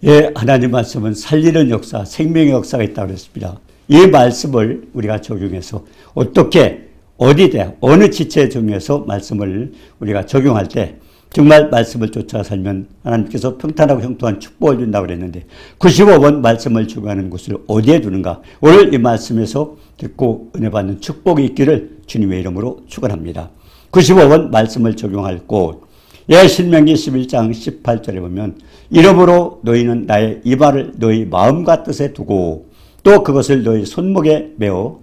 예, 하나님 말씀은 살리는 역사, 생명의 역사가 있다고 그랬습니다. 이 말씀을 우리가 적용해서 어떻게, 어디에, 어느 지체 중에서 말씀을 우리가 적용할 때 정말 말씀을 쫓아 살면 하나님께서 평탄하고 형통한 축복을 준다고 그랬는데 95번 말씀을 적용하는 곳을 어디에 두는가? 오늘 이 말씀에서 듣고 은혜 받는 축복이 있기를 주님의 이름으로 축원합니다. 95번 말씀을 적용할 곳, 예, 신명기 11장 18절에 보면 이러므로 너희는 나의 이 말을 너희 마음과 뜻에 두고 또 그것을 너희 손목에 메어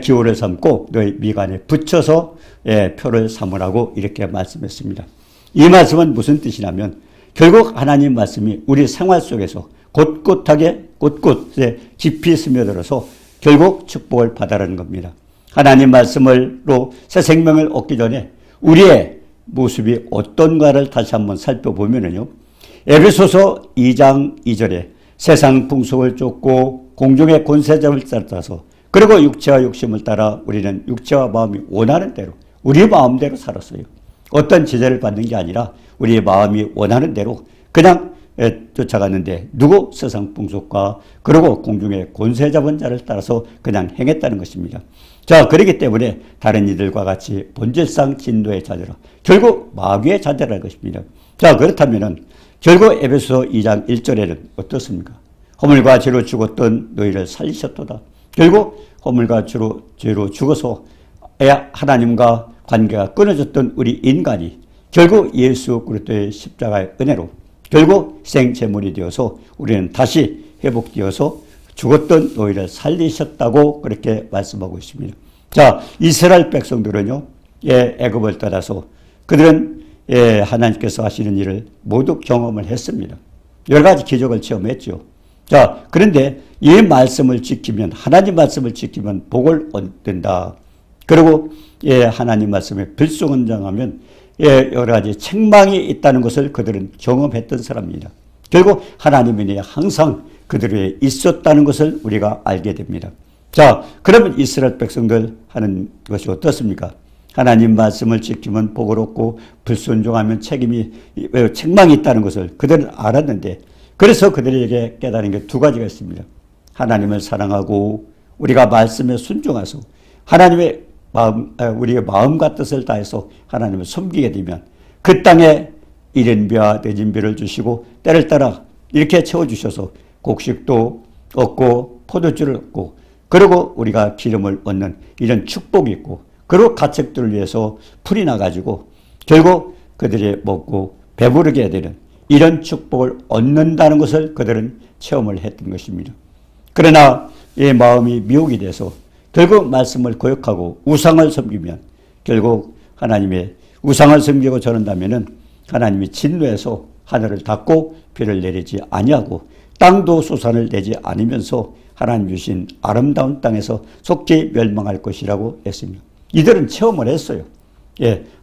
기호를 삼고 너희 미간에 붙여서 표를 삼으라고 이렇게 말씀했습니다. 이 말씀은 무슨 뜻이냐면 결국 하나님 말씀이 우리 생활 속에서 곳곳에 깊이 스며들어서 결국 축복을 받아라는 겁니다. 하나님 말씀으로 새 생명을 얻기 전에 우리의 모습이 어떤가를 다시 한번 살펴보면요. 에베소서 2장 2절에 세상 풍속을 쫓고 공중의 권세자를 따라서 그리고 육체와 욕심을 따라 우리는 육체와 마음이 원하는 대로 우리 마음대로 살았어요. 어떤 지배를 받는 게 아니라 우리의 마음이 원하는 대로 그냥 쫓아갔는데 누구 세상 풍속과 그리고 공중의 권세 잡은 자를 따라서 그냥 행했다는 것입니다. 자, 그렇기 때문에 다른 이들과 같이 본질상 진노의 자녀라. 결국 마귀의 자녀라는 것입니다. 자, 그렇다면은 결국 에베소 2장 1절에는 어떻습니까? 허물과 죄로 죽었던 너희를 살리셨도다. 결국 허물과 죄로 죽어서 하나님과 관계가 끊어졌던 우리 인간이 결국 예수 그리스도의 십자가의 은혜로 결국 희생제물이 되어서 우리는 다시 회복되어서 죽었던 너희를 살리셨다고 그렇게 말씀하고 있습니다. 자, 이스라엘 백성들은요, 애굽을 떠나서 그들은 하나님께서 하시는 일을 모두 경험을 했습니다. 여러 가지 기적을 체험했죠. 자, 그런데 이 말씀을 지키면, 하나님 말씀을 지키면 복을 얻는다. 그리고 하나님 말씀에 불순종하면 여러 가지 책망이 있다는 것을 그들은 경험했던 사람입니다. 결국 하나님이 항상 그들에게 있었다는 것을 우리가 알게 됩니다. 자, 그러면 이스라엘 백성들 하는 것이 어떻습니까? 하나님 말씀을 지키면 복을 얻고 불순종하면 책망이 있다는 것을 그들은 알았는데 그래서 그들에게 깨달은 게 두 가지가 있습니다. 하나님을 사랑하고 우리가 말씀에 순종해서 하나님의 우리의 마음과 뜻을 다해서 하나님을 섬기게 되면 그 땅에 이른 비와 늦은 비를 주시고 때를 따라 이렇게 채워주셔서 곡식도 얻고 포도주를 얻고 그리고 우리가 기름을 얻는 이런 축복이 있고 그리고 가축들을 위해서 풀이 나가지고 결국 그들이 먹고 배부르게 되는 이런 축복을 얻는다는 것을 그들은 체험을 했던 것입니다. 그러나 이 마음이 미혹이 돼서 결국 말씀을 거역하고 우상을 섬기면 결국 하나님의 우상을 섬기고 저런다면은 하나님이 진노해서 하늘을 닫고 비를 내리지 아니하고 땅도 소산을 내지 않으면서 하나님 주신 아름다운 땅에서 속히 멸망할 것이라고 했습니다. 이들은 체험을 했어요.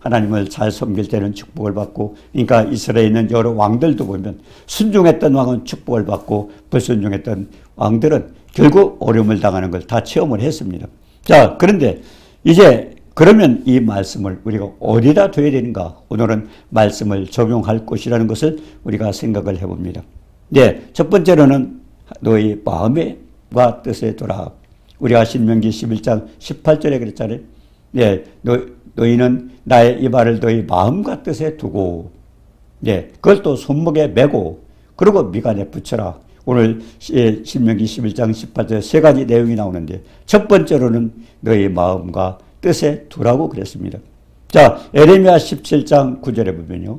하나님을 잘 섬길 때는 축복을 받고, 그러니까 이스라엘에 있는 여러 왕들도 보면 순종했던 왕은 축복을 받고 불순종했던 왕들은 결국 어려움을 당하는 걸 다 체험을 했습니다. 자, 그런데 이제 그러면 이 말씀을 우리가 어디다 둬야 되는가? 오늘은 말씀을 적용할 것이라는 것을 우리가 생각을 해봅니다. 첫 번째로는 너희 마음과 뜻에 두라. 우리가 신명기 11장 18절에 그랬잖아요. 너희는 나의 이 말을 너희 마음과 뜻에 두고, 그걸 또 손목에 메고, 그리고 미간에 붙여라. 오늘 신명기 11장 18절 세 가지 내용이 나오는데 첫 번째로는 너희 마음과 뜻에 두라고 그랬습니다. 자, 에레미야 17장 9절에 보면요.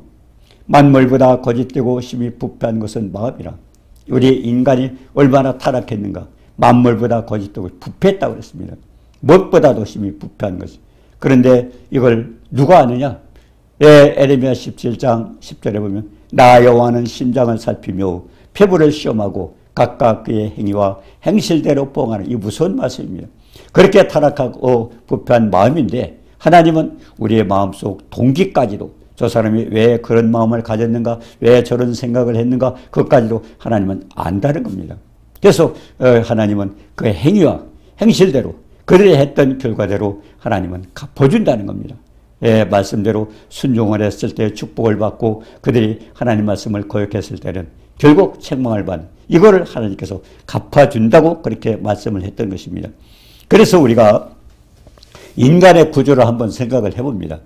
만물보다 거짓되고 심히 부패한 것은 마음이라. 우리 인간이 얼마나 타락했는가. 만물보다 거짓되고 부패했다고 그랬습니다. 무엇보다도 심히 부패한 것이. 그런데 이걸 누가 아느냐? 에레미야 17장 10절에 보면 나 여호와는 심장을 살피며 폐부를 시험하고 각각 그의 행위와 행실대로 보응하는, 이 무서운 말씀입니다. 그렇게 타락하고 부패한 마음인데 하나님은 우리의 마음속 동기까지도 저 사람이 왜 그런 마음을 가졌는가, 왜 저런 생각을 했는가, 그것까지도 하나님은 안다는 겁니다. 그래서 하나님은 그의 행위와 행실대로 그들이 했던 결과대로 하나님은 갚아준다는 겁니다. 말씀대로 순종을 했을 때 축복을 받고 그들이 하나님 말씀을 거역했을 때는 결국 책망을 받는 이거를 하나님께서 갚아준다고 그렇게 말씀을 했던 것입니다. 그래서 우리가 인간의 구조를 한번 생각을 해봅니다.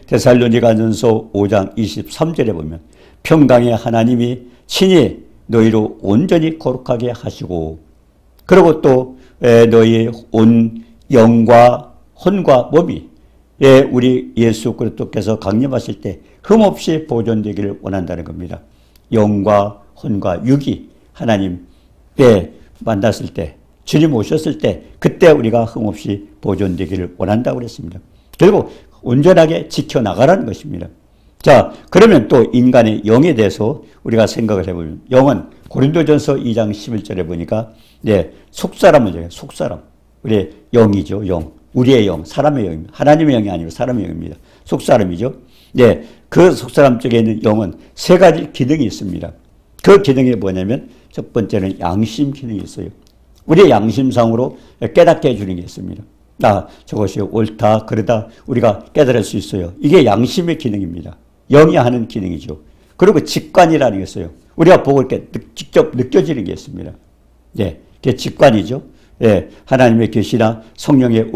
데살로니가전서 5장 23절에 보면 평강의 하나님이 친히 너희로 온전히 거룩하게 하시고 그리고 또 너희 온 영과 혼과 몸이 우리 예수 그리스도께서 강림하실 때 흠없이 보존되기를 원한다는 겁니다. 영과 혼과 육이 하나님께 만났을 때 주님 오셨을 때 그때 우리가 흠없이 보존되기를 원한다고 그랬습니다. 결국 온전하게 지켜나가라는 것입니다. 자, 그러면 또 인간의 영에 대해서 우리가 생각을 해보면 영은 고린도전서 2장 11절에 보니까 속사람을 얘기해요. 속사람. 우리의 영이죠. 영. 우리의 영. 사람의 영입니다. 하나님의 영이 아니고 사람의 영입니다. 속사람이죠. 그 속사람 쪽에 있는 영은 세 가지 기능이 있습니다. 그 기능이 뭐냐면 첫 번째는 양심 기능이 있어요. 우리의 양심상으로 깨닫게 해주는 게 있습니다. 저것이 옳다, 그러다 우리가 깨달을 수 있어요. 이게 양심의 기능입니다. 영이 하는 기능이죠. 그리고 직관이라는 게 있어요. 우리가 보고 이렇게 직접 느껴지는 게 있습니다. 그게 직관이죠. 하나님의 계시나 성령의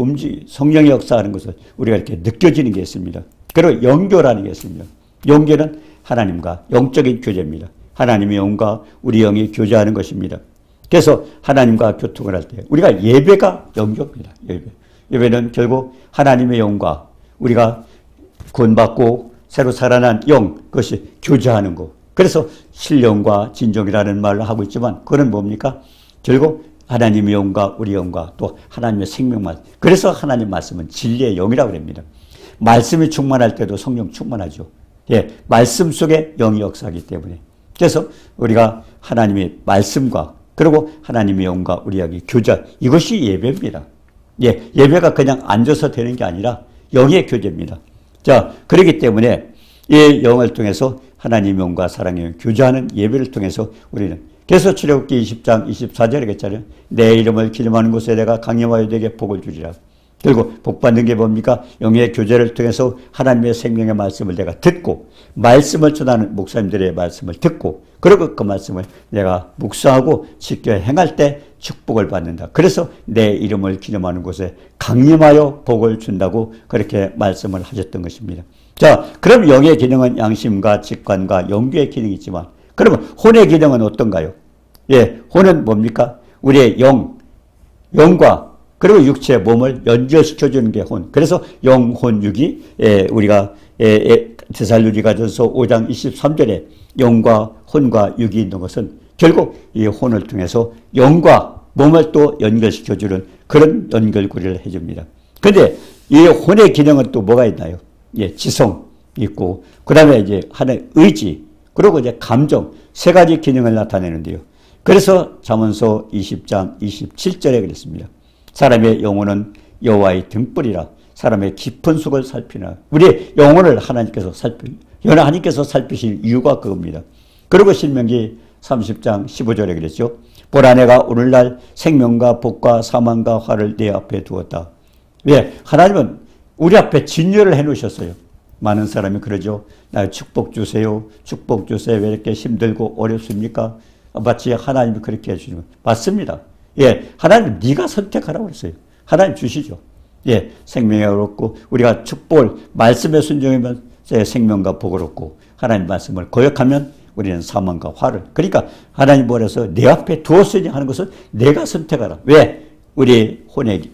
성령의 역사하는 것을 우리가 이렇게 느껴지는 게 있습니다. 그리고 영교라는 게 있습니다. 영교는 하나님과 영적인 교제입니다. 하나님의 영과 우리 영이 교제하는 것입니다. 그래서 하나님과 교통을 할 때 우리가 예배가 영교입니다. 예배는 결국 하나님의 영과 우리가 구원받고 새로 살아난 영, 그것이 교제하는 것. 그래서 신령과 진정이라는 말을 하고 있지만 그건 뭡니까? 결국 하나님의 영과 우리 영과 또 하나님의 생명만. 그래서 하나님 말씀은 진리의 영이라고 합니다. 말씀이 충만할 때도 성령 충만하죠. 말씀 속에 영이 역사하기 때문에. 그래서 우리가 하나님의 말씀과 그리고 하나님의 영과 우리 영이 교제, 이것이 예배입니다. 예배가 그냥 앉아서 되는 게 아니라 영의 교제입니다. 자, 그렇기 때문에 이 영을 통해서 하나님의 영과 사랑의 영 교제하는 예배를 통해서 우리는 그래서 출애굽기 20장 24절에 했잖아요. 내 이름을 기념하는 곳에 내가 강림하여 내게 복을 주리라. 결국 복받는 게 뭡니까? 영의 교제를 통해서 하나님의 생명의 말씀을 내가 듣고 말씀을 전하는 목사님들의 말씀을 듣고 그리고 그 말씀을 내가 묵상하고 지켜 행할 때 축복을 받는다. 그래서 내 이름을 기념하는 곳에 강림하여 복을 준다고 그렇게 말씀을 하셨던 것입니다. 자, 그럼 영의 기능은 양심과 직관과 영교의 기능이 있지만 그러면 혼의 기능은 어떤가요? 혼은 뭡니까? 우리의 영과 그리고 육체, 몸을 연결시켜주는 게 혼. 그래서 영, 혼, 육이 우리가 데살로니가전서 5장 23절에 영과 혼과 육이 있는 것은 결국 이 혼을 통해서 영과 몸을 또 연결시켜주는 그런 연결고리를 해줍니다. 그런데 이 혼의 기능은 또 뭐가 있나요? 지성 있고 그 다음에 이제 하나의 의지 그리고 이제 감정 세 가지 기능을 나타내는데요. 그래서 잠언서 20장 27절에 그랬습니다. 사람의 영혼은 여호와의 등불이라 사람의 깊은 속을 살피나. 우리의 영혼을 하나님께서 살피실 이유가 그겁니다. 그리고 신명기 30장 15절에 그랬죠. 보라 내가 오늘날 생명과 복과 사망과 화를 내 앞에 두었다. 왜? 하나님은 우리 앞에 진열을 해놓으셨어요. 많은 사람이 그러죠. 나 축복 주세요. 축복 주세요. 왜 이렇게 힘들고 어렵습니까? 마치 하나님이 그렇게 해주시는 것. 맞습니다. 하나님 네가 선택하라고 했어요. 하나님 주시죠. 생명이 얻고 우리가 축복을 말씀에 순종하면 생명과 복을 얻고 하나님 말씀을 거역하면 우리는 사망과 화를. 그러니까 하나님 뭐라서 내 앞에 두었으니 하는 것은 내가 선택하라. 왜? 우리 혼의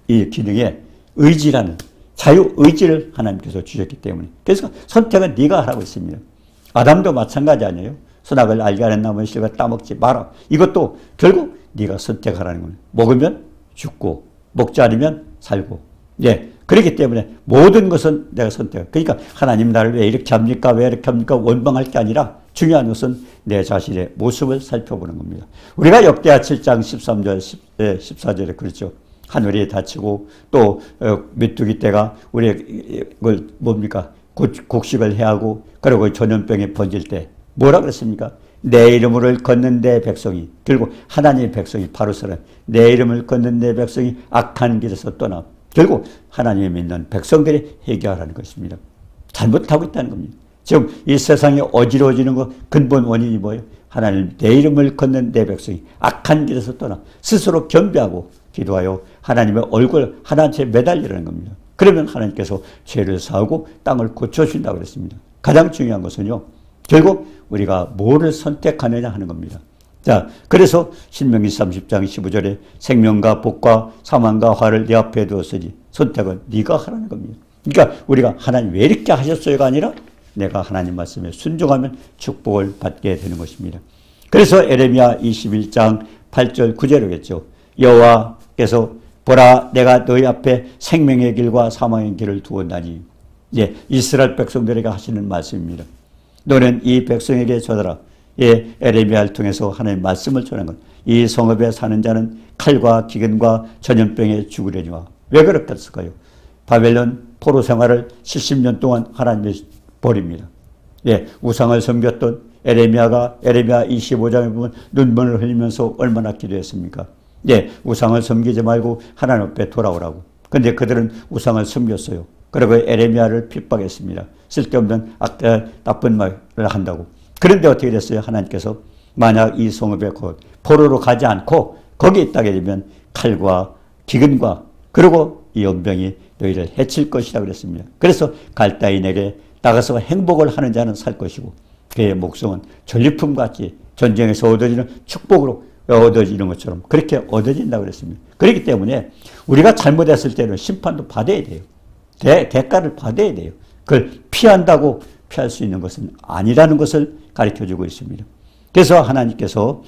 이 기능에 의지라는 자유의지를 하나님께서 주셨기 때문에. 그래서 선택은 네가 하라고 했습니다. 아담도 마찬가지 아니에요? 선악을 알게 하는 나무의 실과 따먹지 마라. 이것도 결국 네가 선택하라는 거예요. 먹으면 죽고 먹지 않으면 살고. 그렇기 때문에 모든 것은 내가 선택. 그러니까 하나님 나를 왜 이렇게 합니까? 왜 이렇게 합니까? 원망할 게 아니라 중요한 것은 내 자신의 모습을 살펴보는 겁니다. 우리가 역대하 7장 13절 14절에 그렇죠. 하늘이 닫히고 또 메뚜기 떼가 우리 걸 뭡니까? 곡식을 해하고 그리고 전염병이 번질 때 뭐라 그랬습니까? 내 이름을 걷는 내 백성이 결국 하나님의 백성이 바로 서는 내 이름을 걷는 내 백성이 악한 길에서 떠나 결국 하나님을 믿는 백성들이 해결하는 것입니다. 잘못하고 있다는 겁니다. 지금 이 세상이 어지러워지는 거 근본 원인이 뭐예요? 하나님 내 이름을 걷는 내 백성이 악한 길에서 떠나 스스로 겸비하고 기도하여 하나님의 얼굴 하나님께 매달리라는 겁니다. 그러면 하나님께서 죄를 사하고 땅을 고쳐주신다고 그랬습니다. 가장 중요한 것은요, 결국 우리가 뭐를 선택하느냐 하는 겁니다. 자, 그래서 신명기 30장 15절에 생명과 복과 사망과 화를 네 앞에 두었으니 선택은 네가 하라는 겁니다. 그러니까 우리가 하나님 왜 이렇게 하셨어요가 아니라 내가 하나님 말씀에 순종하면 축복을 받게 되는 것입니다. 그래서 에레미야 21장 8절 9절이겠죠. 여호와께서 보라 내가 너희 앞에 생명의 길과 사망의 길을 두었나니, 예, 이스라엘 백성들에게 하시는 말씀입니다. 너는 이 백성에게 전하라. 예, 에레미야를 통해서 하나님의 말씀을 전한 것. 이 성읍에 사는 자는 칼과 기근과 전염병에 죽으려니와. 왜 그렇겠을까요? 바벨론 포로 생활을 70년 동안 하나님의 벌입니다. 예, 우상을 섬겼던 에레미야 25장에 보면 눈물을 흘리면서 얼마나 기도했습니까? 예, 우상을 섬기지 말고 하나님 앞에 돌아오라고. 근데 그들은 우상을 섬겼어요. 그리고 에레미야를 핍박했습니다. 쓸데없는 나쁜 말을 한다고. 그런데 어떻게 됐어요? 하나님께서 만약 이 성읍에 곧 포로로 가지 않고 거기에 있다게 되면 칼과 기근과 그리고 이 연병이 너희를 해칠 것이라 그랬습니다. 그래서 갈다인에게 나가서 행복을 하는 자는 살 것이고 그의 목숨은 전리품같이 전쟁에서 얻어지는 축복으로 얻어지는 것처럼 그렇게 얻어진다고 그랬습니다. 그렇기 때문에 우리가 잘못했을 때는 심판도 받아야 돼요. 대가를 받아야 돼요. 그걸 피한다고 피할 수 있는 것은 아니라는 것을 가르쳐주고 있습니다. 그래서 하나님께서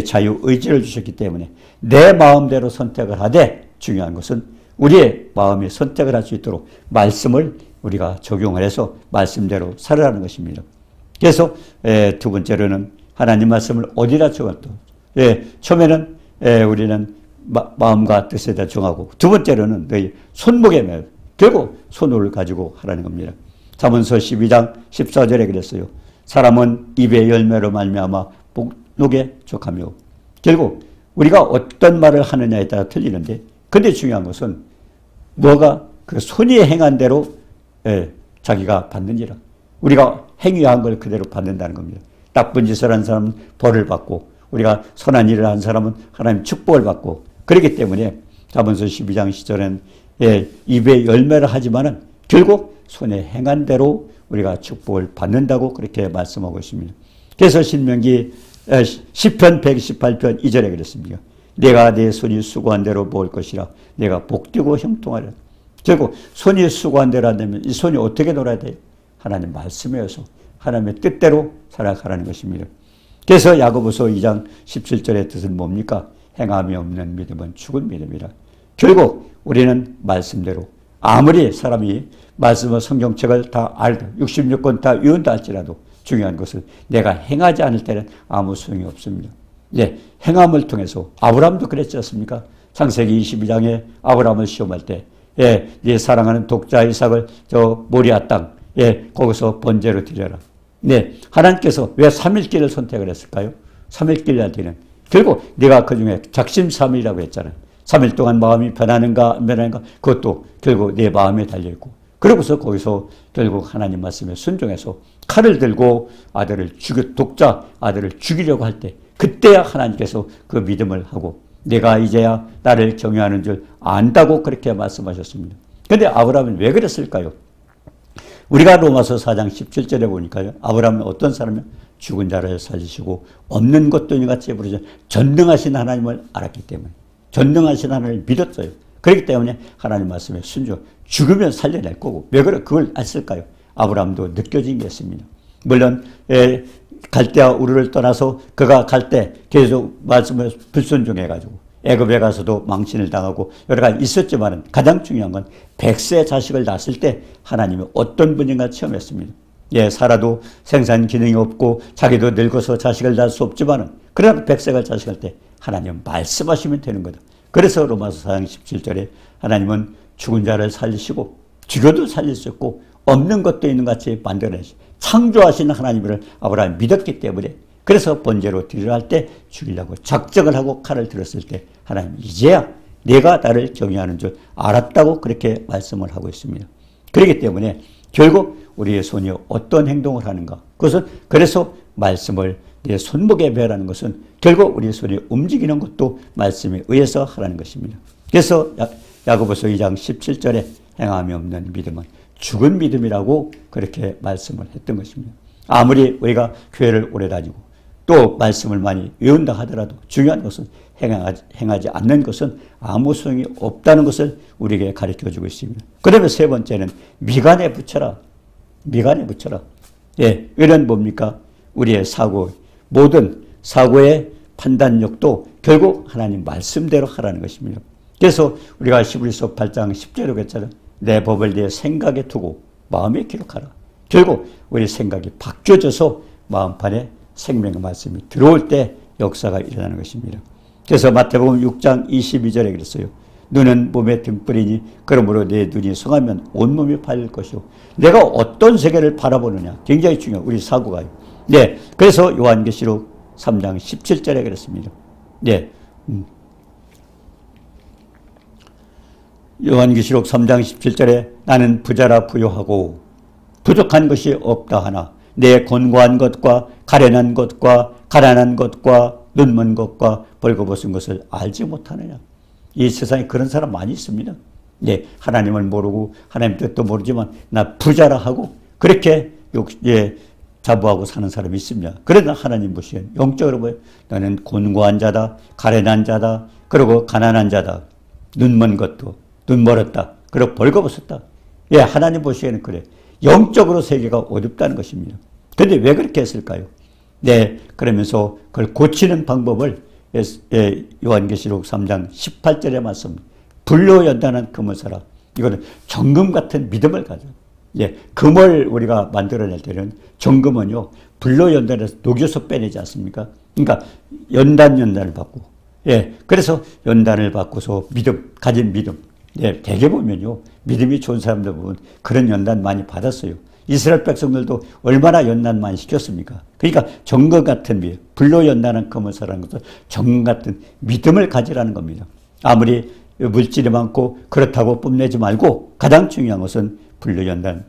자유의지를 주셨기 때문에 내 마음대로 선택을 하되 중요한 것은 우리의 마음이 선택을 할 수 있도록 말씀을 우리가 적용을 해서 말씀대로 살아가는 것입니다. 그래서 두 번째로는 하나님 말씀을 어디다 적었다. 처음에는 우리는 마음과 뜻에다 정하고 두 번째로는 너희 손목에 매어 결국 손을 가지고 하라는 겁니다. 잠언서 12장 14절에 그랬어요. 사람은 입의 열매로 말미암아 복록에 족하며. 결국 우리가 어떤 말을 하느냐에 따라 틀리는데 근데 중요한 것은 뭐가 그 손이 행한 대로 자기가 받는지라. 우리가 행위한 걸 그대로 받는다는 겁니다. 나쁜 짓을 한 사람은 벌을 받고 우리가 선한 일을 한 사람은 하나님 축복을 받고 그렇기 때문에 잠언서 12장 10절엔 입의 열매를 하지만은 결국 손에 행한 대로 우리가 축복을 받는다고 그렇게 말씀하고 있습니다. 그래서 신명기 시편 128편 2절에 그랬습니다. 내가 내 손이 수고한 대로 먹을 것이라 내가 복되고 형통하리라. 결국 손이 수고한 대로 한다면 이 손이 어떻게 놀아야 돼요? 하나님 말씀에서 하나님의 뜻대로 살아가라는 것입니다. 그래서 야고보서 2장 17절의 뜻은 뭡니까? 행함이 없는 믿음은 죽은 믿음이라. 결국 우리는 말씀대로 아무리 사람이 말씀과 성경책을 다 알고 66권 다 외운다 할지라도 중요한 것은 내가 행하지 않을 때는 아무 소용이 없습니다. 예, 행함을 통해서 아브라함도 그랬지 않습니까? 창세기 22장에 아브라함을 시험할 때 네 사랑하는 독자 이삭을 저 모리아 땅 거기서 번제로 드려라. 네, 하나님께서 왜 3일길을 선택을 했을까요? 3일길한테는 결국 네가 그 중에 작심삼일이라고 했잖아요. 3일 동안 마음이 변하는가 안 변하는가 그것도 결국 내 마음에 달려있고 그러고서 거기서 결국 하나님 말씀에 순종해서 칼을 들고 독자 아들을 죽이려고 할 때 그때야 하나님께서 그 믿음을 하고 내가 이제야 나를 경외하는 줄 안다고 그렇게 말씀하셨습니다. 그런데 아브라함은 왜 그랬을까요? 우리가 로마서 4장 17절에 보니까요. 아브라함은 어떤 사람이요? 죽은 자를 살리시고 없는 것도 이같이 부르죠. 전능하신 하나님을 알았기 때문에 전능하신 하나님을 믿었어요. 그렇기 때문에 하나님 말씀에 순종 죽으면 살려낼 거고 왜 그걸 했을까요? 아브라함도 느껴진 게 있습니다. 물론 갈대아 우르를 떠나서 그가 갈 때 계속 말씀을 불순종해가지고 애굽에 가서도 망신을 당하고 여러 가지 있었지만 가장 중요한 건 100세 자식을 낳았을 때 하나님이 어떤 분인가 체험했습니다. 살아도 생산 기능이 없고 자기도 늙어서 자식을 낳을 수 없지만 그러나 100세가 자식할 때 하나님은 말씀하시면 되는 거다. 그래서 로마서 4장 17절에 하나님은 죽은 자를 살리시고 죽여도 살릴 수 있고 없는 것도 있는 같이 만들어내시 창조하시는 하나님을 아브라함이 믿었기 때문에 그래서 번제로 드리려 할 때 죽이려고 작정을 하고 칼을 들었을 때 하나님 이제야 내가 나를 경외하는 줄 알았다고 그렇게 말씀을 하고 있습니다. 그렇기 때문에 결국 우리의 손이 어떤 행동을 하는가. 그것은 그래서 말씀을 내 손목에 매라는 것은 결국 우리의 손이 움직이는 것도 말씀에 의해서 하라는 것입니다. 그래서 야고보서 2장 17절에 행함이 없는 믿음은 죽은 믿음이라고 그렇게 말씀을 했던 것입니다. 아무리 우리가 교회를 오래 다니고 또 말씀을 많이 외운다 하더라도 중요한 것은 행하지 않는 것은 아무 소용이 없다는 것을 우리에게 가르쳐주고 있습니다. 그러면 세 번째는 미간에 붙여라. 미간에 붙여라. 예, 이런 뭡니까? 우리의 사고, 모든 사고의 판단력도 결국 하나님 말씀대로 하라는 것입니다. 그래서 우리가 히브리서 8장 10절에 그랬잖아요. 내 법을 내 생각에 두고 마음에 기록하라. 결국 우리 생각이 바뀌어져서 마음판에 생명의 말씀이 들어올 때 역사가 일어나는 것입니다. 그래서 마태복음 6장 22절에 그랬어요. 눈은 몸의 등불이니 그러므로 내 눈이 성하면 온몸이 밝을 것이요. 내가 어떤 세계를 바라보느냐. 굉장히 중요해요. 우리 사고가요. 네. 그래서 요한계시록 3장 17절에 그랬습니다. 네. 요한계시록 3장 17절에 나는 부자라 부요하고 부족한 것이 없다 하나 내 곤고한 것과 가련한 것과 가난한 것과 눈먼 것과 벌거벗은 것을 알지 못하느냐. 이 세상에 그런 사람 많이 있습니다. 네, 하나님을 모르고 하나님 뜻도 모르지만 나 부자라 하고 그렇게 자부하고 사는 사람이 있습니다. 그러나 하나님 보시기엔 영적으로 보여 나는 곤고한 자다, 가련한 자다, 그리고 가난한 자다, 눈먼 것도 눈 멀었다, 그리고 벌거벗었다. 예, 하나님 보시기에는 그래. 영적으로 세계가 어둡다는 것입니다. 그런데 왜 그렇게 했을까요? 네, 그러면서 그걸 고치는 방법을 요한계시록 3장 18절에 말씀, 불로 연단한 금을 사라. 이거는 정금 같은 믿음을 가져. 예, 금을 우리가 만들어낼 때는 정금은요, 불로 연단해서 녹여서 빼내지 않습니까? 그러니까 연단을 받고, 예, 그래서 연단을 받고서 가진 믿음. 예, 대개 보면요, 믿음이 좋은 사람들 보면 그런 연단 많이 받았어요. 이스라엘 백성들도 얼마나 연단 많이 시켰습니까? 그러니까 정금 같은 믿음, 불로 연단한 금을 사라는 것은 정금 같은 믿음을 가지라는 겁니다. 아무리 물질이 많고 그렇다고 뽐내지 말고 가장 중요한 것은 불로 연단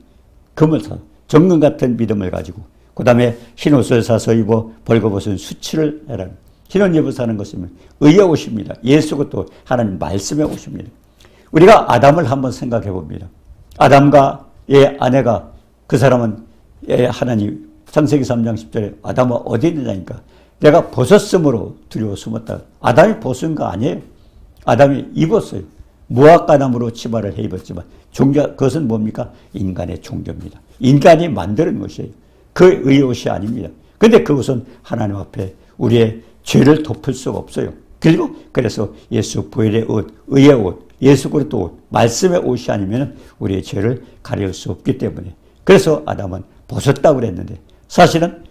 금을 사, 정금 같은 믿음을 가지고 그 다음에 흰옷을 사서 입어 벌거벗은 수치를 해라. 흰옷 입어 사는 것은 의의 옷입니다. 예수 그것도 하나님 말씀의 옷입니다. 우리가 아담을 한번 생각해 봅니다. 아담과 아내가 그 사람은 하나님 창세기 3장 10절에 아담은 어디 있느냐니까 내가 벗었으므로 두려워 숨었다. 아담이 벗은 거 아니에요. 아담이 입었어요. 무화과나무로 치마를 해 입었지만 그것은 뭡니까? 인간의 종교입니다. 인간이 만드는 것이에요. 그 의의 옷이 아닙니다. 그런데 그것은 하나님 앞에 우리의 죄를 덮을 수가 없어요. 그리고 그래서 예수 보혈의 옷, 의의 옷, 예수 그리스도 옷, 말씀의 옷이 아니면 우리의 죄를 가릴 수 없기 때문에 그래서 아담은 벗었다고 그랬는데 사실은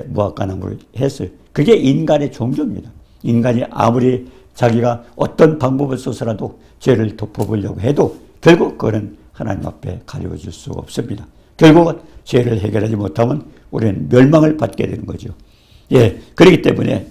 무화과나무를 했어요. 그게 인간의 종교입니다. 인간이 아무리 자기가 어떤 방법을 써서라도 죄를 덮어보려고 해도 결국 그거는 하나님 앞에 가려워질 수가 없습니다. 결국은 죄를 해결하지 못하면 우리는 멸망을 받게 되는 거죠. 예, 그렇기 때문에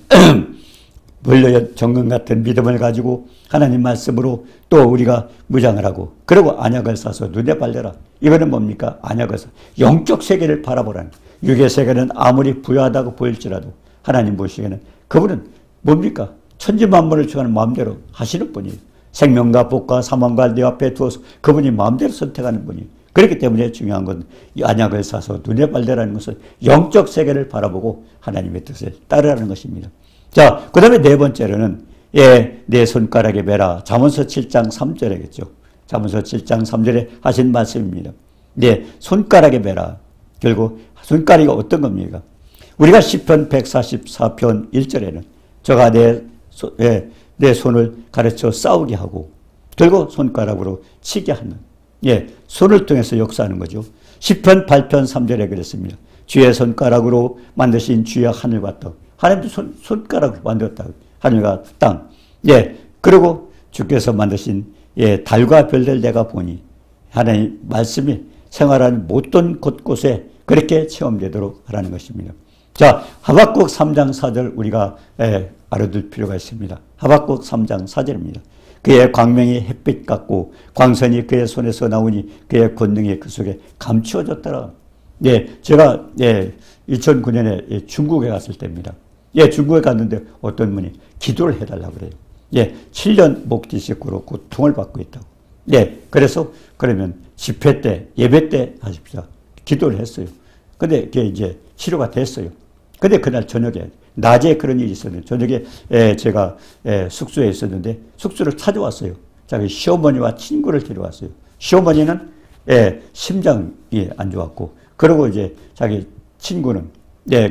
물론 정금 같은 믿음을 가지고 하나님 말씀으로 또 우리가 무장을 하고 그리고 안약을 사서 눈에 발려라. 이거는 뭡니까? 안약을 사 영적 세계를 바라보라는 육의 세계는 아무리 부유하다고 보일지라도 하나님 보시기에는 그분은 뭡니까? 천지만물을 주하는 마음대로 하시는 분이에요. 생명과 복과 사망과 내 앞에 두어서 그분이 마음대로 선택하는 분이에요. 그렇기 때문에 중요한 건 이 안약을 사서 눈에 발려라는 것은 영적 세계를 바라보고 하나님의 뜻을 따르라는 것입니다. 자, 그 다음에 네 번째로는 내 손가락에 매라. 잠언서 7장 3절에겠죠. 잠언서 7장 3절에 하신 말씀입니다. 내 손가락에 매라. 결국 손가락이 어떤 겁니까? 우리가 시편 144편 1절에는 저가 내 손을 가르쳐 싸우게 하고 결국 손가락으로 치게 하는 손을 통해서 역사하는 거죠. 시편 8편 3절에 그랬습니다. 주의 손가락으로 만드신 주의 하늘과 땅. 하나님도 손가락으로 만들었다. 하늘과 땅. 그리고 주께서 만드신 달과 별들 내가 보니 하나님 말씀이 생활하는 모든 곳곳에 그렇게 체험되도록 하라는 것입니다. 자, 하박국 3장 4절 우리가 알아둘 필요가 있습니다. 하박국 3장 4절입니다. 그의 광명이 햇빛 같고 광선이 그의 손에서 나오니 그의 권능이 그 속에 감추어졌더라. 예, 제가, 2009년에 중국에 갔을 때입니다. 예, 중국에 갔는데 어떤 분이 기도를 해달라고 그래요. 예, 7년 목디식으로 고통을 받고 있다고. 예, 그래서 그러면 집회 때, 예배 때 하십시오. 기도를 했어요. 근데 그게 이제 치료가 됐어요. 근데 그날 저녁에, 낮에 그런 일이 있었는데, 저녁에 제가 숙소에 있었는데, 숙소를 찾아왔어요. 자기 시어머니와 친구를 데려왔어요. 시어머니는 심장이 안 좋았고, 그리고 이제 자기 친구는,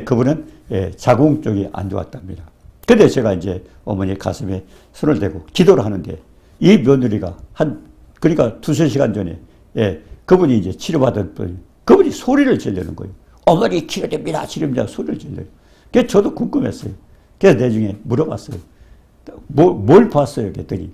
그분은 자궁 쪽이 안 좋았답니다. 근데 제가 이제 어머니 가슴에 손을 대고 기도를 하는데, 이 며느리가 그러니까 2-3시간 전에, 그분이 이제 치료받은 분, 그분이 소리를 지르는 거예요. 어머니 치료됩니다. 치료됩니다. 소리를 질러요. 그래서 저도 궁금했어요. 그래서 나중에 물어봤어요. 뭘 봤어요? 그랬더니,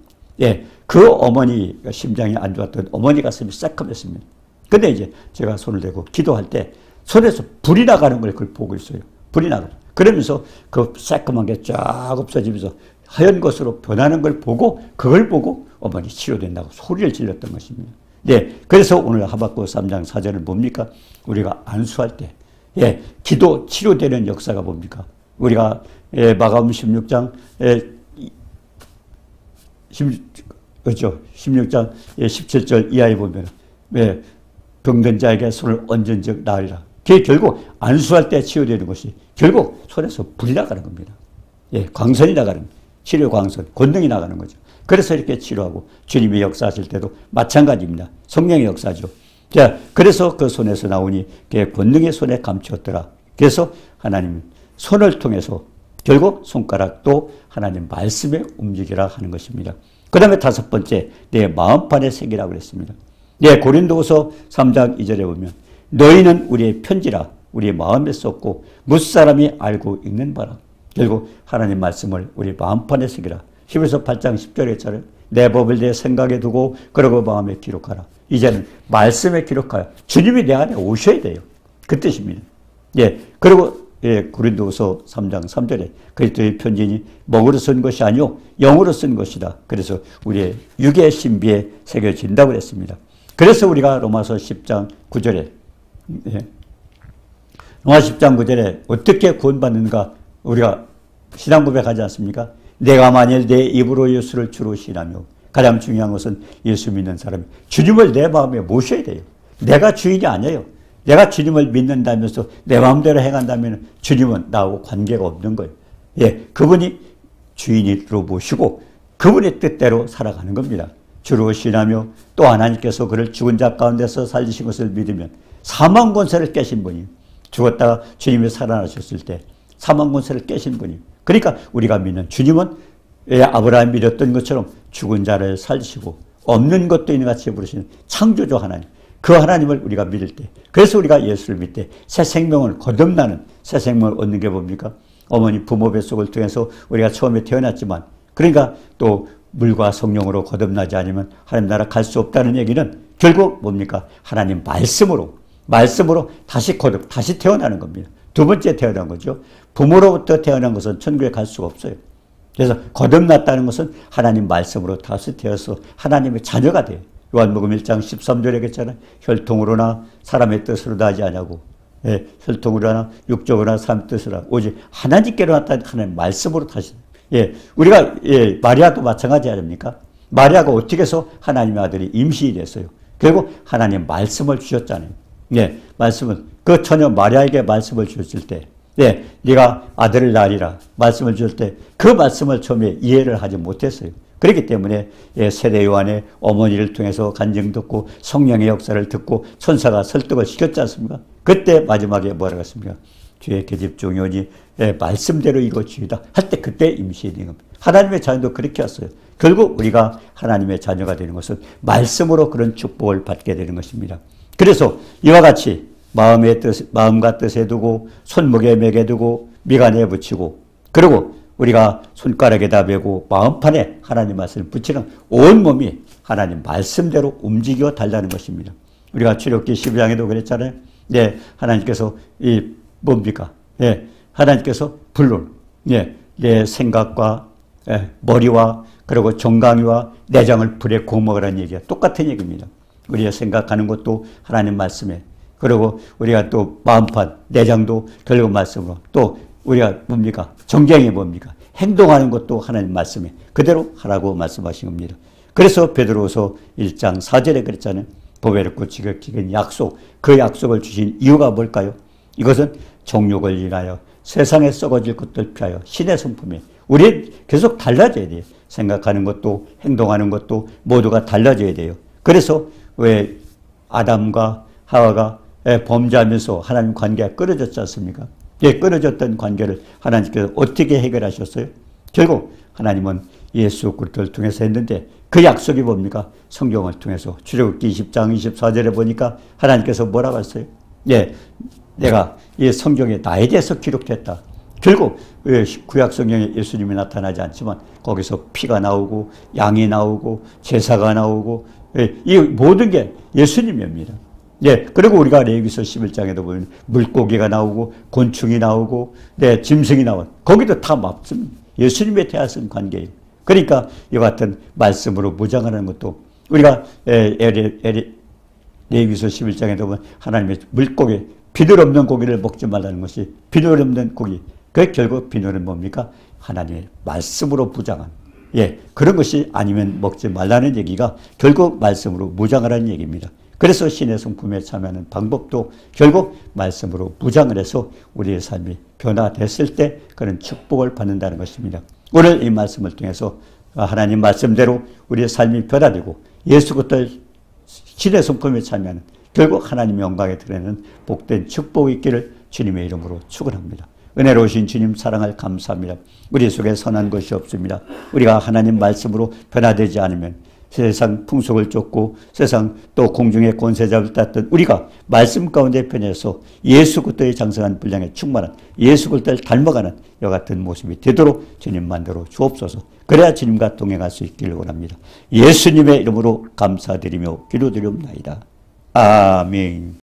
그 어머니가 심장이 안 좋았던 어머니 가슴이 새까맸습니다. 근데 이제 제가 손을 대고 기도할 때 손에서 불이 나가는 걸 그걸 보고 있어요. 불이 나가는. 그러면서 그 새까만 게 쫙 없어지면서 하얀 것으로 변하는 걸 보고 그걸 보고 어머니 치료된다고 소리를 질렀던 것입니다. 그래서 오늘 하박국 3장 4절은 뭡니까? 우리가 안수할 때, 기도 치료되는 역사가 뭡니까? 우리가 마가음 16장, 그렇죠. 16장 17절 이하에 보면, 병든 자에게 손을 얹은 즉 나으리라. 그게 결국 안수할 때 치유되는 것이 결국 손에서 불이 나가는 겁니다. 광선이 나가는, 치료 광선, 권능이 나가는 거죠. 그래서 이렇게 치료하고 주님이 역사하실 때도 마찬가지입니다. 성령의 역사죠. 자, 그래서 그 손에서 나오니 그 권능의 손에 감추었더라. 그래서 하나님 손을 통해서 결국 손가락도 하나님 말씀에 움직이라 하는 것입니다. 그 다음에 5번째, 내 마음판에 새기라고 그랬습니다. 고린도후서 3장 2절에 보면 너희는 우리의 편지라 우리의 마음에 썼고 무사람이 알고 읽는 바라. 결국 하나님 말씀을 우리 마음판에 새기라. 히브리서 8장 10절에 있잖아요. 내 법을 내 생각에 두고 그러고 마음에 기록하라. 이제는 말씀에 기록하여 주님이 내 안에 오셔야 돼요. 그 뜻입니다. 그리고 고린도후서 3장 3절에 그리스도의 편지니 먹으로 쓴 것이 아니요 영으로 쓴 것이다. 그래서 우리의 육의 신비에 새겨진다고 했습니다. 그래서 우리가 로마서 10장 9절에 로마서 10장 9절에 어떻게 구원받는가 우리가 신앙 고백하지 않습니까? 내가 만일 내 입으로 예수를 주로 신하며 가장 중요한 것은 예수 믿는 사람이 주님을 내 마음에 모셔야 돼요. 내가 주인이 아니에요. 내가 주님을 믿는다면서 내 마음대로 행한다면 주님은 나하고 관계가 없는 거예요. 그분이 주인으로 모시고 그분의 뜻대로 살아가는 겁니다. 주로 신하며 또 하나님께서 그를 죽은 자 가운데서 살리신 것을 믿으면 사망 권세를 깨신 분이 죽었다가 주님이 살아나셨을 때 사망 권세를 깨신 분이 그러니까 우리가 믿는 주님은 아브라함이 믿었던 것처럼 죽은 자를 살리시고 없는 것도 있는 같이 부르시는 창조주 하나님 그 하나님을 우리가 믿을 때 그래서 우리가 예수를 믿을 때 새 생명을 거듭나는 새 생명을 얻는 게 뭡니까? 어머니 부모 뱃속을 통해서 우리가 처음에 태어났지만 그러니까 또 물과 성령으로 거듭나지 않으면 하나님 나라 갈 수 없다는 얘기는 결국 뭡니까? 하나님 말씀으로 다시 태어나는 겁니다. 두 번째 태어난 거죠. 부모로부터 태어난 것은 천국에 갈 수가 없어요. 그래서 거듭났다는 것은 하나님 말씀으로 다시 태어서 하나님의 자녀가 돼요. 요한복음 1장 13절에 그랬잖아요. 혈통으로나 사람의 뜻으로도 하지 않냐고. 혈통으로나 육적으로나 사람의 뜻으로 오직 하나님께로 나타난 하나님 말씀으로 다시. 우리가 마리아도 마찬가지 아닙니까? 마리아가 어떻게 해서 하나님의 아들이 임신이 됐어요. 결국 하나님 말씀을 주셨잖아요. 말씀은 그 처녀 마리아에게 말씀을 주셨을 때 네가 아들을 낳으리라 말씀을 주실 때 그 말씀을 처음에 이해를 하지 못했어요. 그렇기 때문에 세례 요한의 어머니를 통해서 간증 듣고 성령의 역사를 듣고 천사가 설득을 시켰지 않습니까? 그때 마지막에 뭐라고 했습니까? 주의 계집 종이오니 말씀대로 이루어지이다 할 때 그때 임신이 된 겁니다. 하나님의 자녀도 그렇게 왔어요. 결국 우리가 하나님의 자녀가 되는 것은 말씀으로 그런 축복을 받게 되는 것입니다. 그래서 이와 같이 마음과 뜻에 두고 손목에 매게 두고 미간에 붙이고 그리고 우리가 손가락에다 메고 마음판에 하나님 말씀을 붙이는 온몸이 하나님 말씀대로 움직여 달라는 것입니다. 우리가 출애굽기 12장에도 그랬잖아요. 하나님께서 뭡니까? 하나님께서 불론 내 생각과 머리와 그리고 정강이와 내장을 불에 구워 먹으라는 얘기가 똑같은 얘기입니다. 우리가 생각하는 것도 하나님 말씀에 그리고 우리가 또 마음판, 내장도 결국 말씀으로 또 우리가 뭡니까? 정쟁이 뭡니까? 행동하는 것도 하나님 말씀에 그대로 하라고 말씀하신 겁니다. 그래서 베드로후서 1장 4절에 그랬잖아요. 보배롭고 지극히 긴 약속, 그 약속을 주신 이유가 뭘까요? 이것은 정욕을 인하여 세상에 썩어질 것들 피하여 신의 성품에 우리 계속 달라져야 돼요. 생각하는 것도 행동하는 것도 모두가 달라져야 돼요. 그래서 왜 아담과 하와가 범죄하면서 하나님 관계가 끊어졌지 않습니까? 예, 끊어졌던 관계를 하나님께서 어떻게 해결하셨어요? 결국 하나님은 예수 그리스도를 통해서 했는데 그 약속이 뭡니까? 성경을 통해서 출애굽기 20장 24절에 보니까 하나님께서 뭐라고 했어요? 예, 내가 이 성경에 나에 대해서 기록됐다. 결국 구약 성경에 예수님이 나타나지 않지만 거기서 피가 나오고 양이 나오고 제사가 나오고 이 모든 게 예수님입니다. 예, 그리고 우리가 레위기서 11장에도 보면 물고기가 나오고 곤충이 나오고 짐승이 나오고 거기도 다 맞습니다. 예수님의 대하신 관계예요. 그러니까 이와 같은 말씀으로 무장하는 것도 우리가 레위기서 11장에도 보면 하나님의 물고기 비늘 없는 고기를 먹지 말라는 것이 비늘 없는 고기 그 결국 비늘은 뭡니까? 하나님의 말씀으로 무장한 그런 것이 아니면 먹지 말라는 얘기가 결국 말씀으로 무장하라는 얘기입니다. 그래서 신의 성품에 참여하는 방법도 결국 말씀으로 무장을 해서 우리의 삶이 변화됐을 때 그런 축복을 받는다는 것입니다. 오늘 이 말씀을 통해서 하나님 말씀대로 우리의 삶이 변화되고 예수 그리스도 신의 성품에 참여하는 결국 하나님의 영광에 드러내는 복된 축복이 있기를 주님의 이름으로 축원합니다. 은혜로우신 주님 사랑을 감사합니다. 우리 속에 선한 것이 없습니다. 우리가 하나님 말씀으로 변화되지 않으면 세상 풍속을 쫓고 세상 또 공중의 권세자를 땄던 우리가 말씀 가운데 변해서 예수 그리스도의 장성한 분량에 충만한 예수 그리스도를 닮아가는 이와 같은 모습이 되도록 주님 만들어 주옵소서. 그래야 주님과 동행할 수 있기를 원합니다. 예수님의 이름으로 감사드리며 기도드리옵나이다. 아멘.